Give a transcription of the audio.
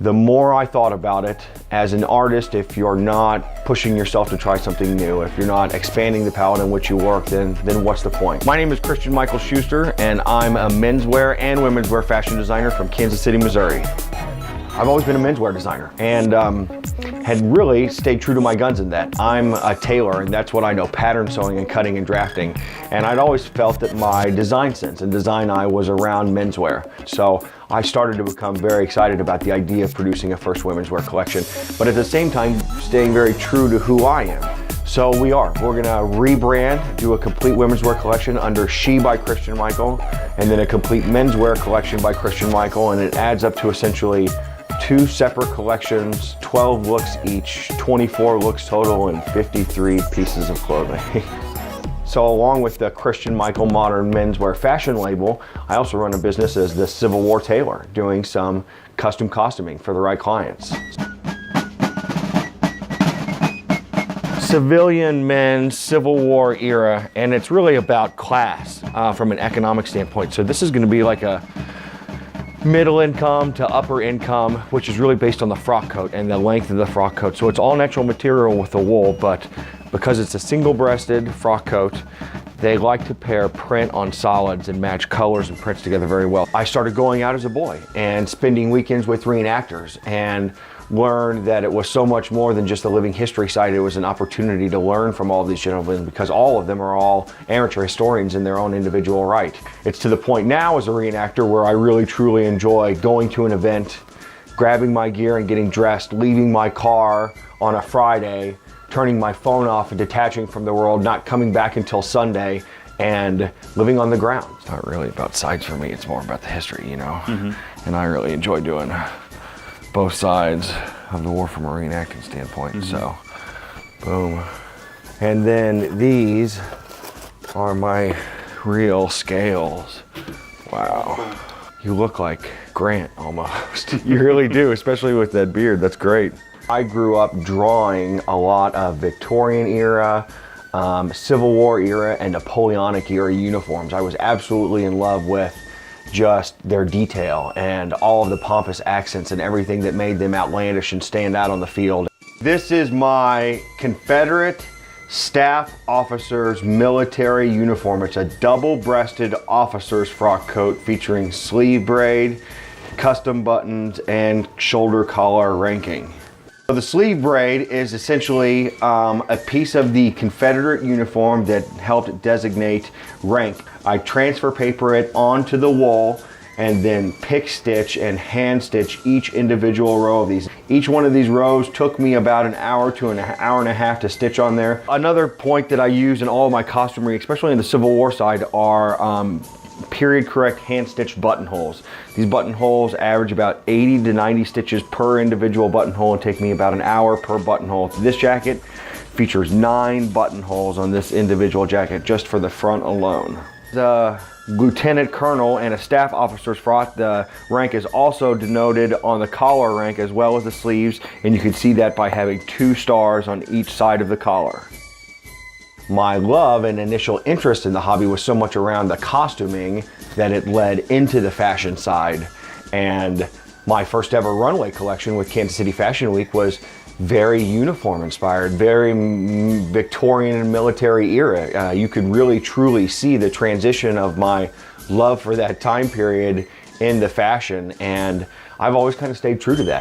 The more I thought about it, as an artist, if you're not pushing yourself to try something new, if you're not expanding the palette in which you work, then what's the point? My name is Christian Michael Schuster, and I'm a menswear and womenswear fashion designer from Kansas City, Missouri. I've always been a menswear designer and had really stayed true to my guns in that. I'm a tailor, and that's what I know, pattern sewing and cutting and drafting. And I'd always felt that my design sense and design eye was around menswear. So I started to become very excited about the idea of producing a first women's wear collection, but at the same time, staying very true to who I am. So we're gonna rebrand, do a complete women's wear collection under She by Christian Michael, and then a complete menswear collection by Christian Michael, and it adds up to essentially 2 separate collections, 12 looks each, 24 looks total, and 53 pieces of clothing. So along with the Christian Michael Modern Menswear fashion label, I also run a business as the Civil War tailor, doing some custom costuming for the right clients. Civilian men's Civil War era, and it's really about class from an economic standpoint. So this is gonna be like a middle income to upper income, which is really based on the frock coat and the length of the frock coat. So it's all natural material with the wool, but because it's a single-breasted frock coat, they like to pair print on solids and match colors and prints together very well. I started going out as a boy and spending weekends with reenactors and learned that it was so much more than just a living history site. It was an opportunity to learn from all these gentlemen, because all of them are all amateur historians in their own individual right. It's to the point now as a reenactor where I really truly enjoy going to an event, grabbing my gear and getting dressed, leaving my car on a Friday, turning my phone off and detaching from the world, not coming back until Sunday, and living on the ground. It's not really about sides for me, it's more about the history, you know? And I really enjoy doing both sides of the war from a reenacting standpoint, so boom. And then these are my real scales. Wow. You look like Grant almost. You really do, especially with that beard, that's great. I grew up drawing a lot of Victorian era, Civil War era, and Napoleonic era uniforms. I was absolutely in love with just their detail and all of the pompous accents and everything that made them outlandish and stand out on the field. This is my Confederate staff officer's military uniform. It's a double-breasted officer's frock coat featuring sleeve braid, custom buttons, and shoulder collar ranking. So the sleeve braid is essentially a piece of the Confederate uniform that helped designate rank. I transfer paper it onto the wool and then pick stitch and hand stitch each individual row of these. Each one of these rows took me about an hour to an hour and a half to stitch on there. Another point that I use in all of my costumery, especially in the Civil War side, are period correct hand stitched buttonholes. These buttonholes average about 80 to 90 stitches per individual buttonhole and take me about an hour per buttonhole. This jacket features 9 buttonholes on this individual jacket just for the front alone. The lieutenant colonel and a staff officer's frock, the rank is also denoted on the collar rank as well as the sleeves, and you can see that by having 2 stars on each side of the collar. My love and initial interest in the hobby was so much around the costuming that it led into the fashion side. And my first ever runway collection with Kansas City Fashion Week was very uniform inspired, very Victorian and military era. You could really truly see the transition of my love for that time period in the fashion, and I've always kind of stayed true to that.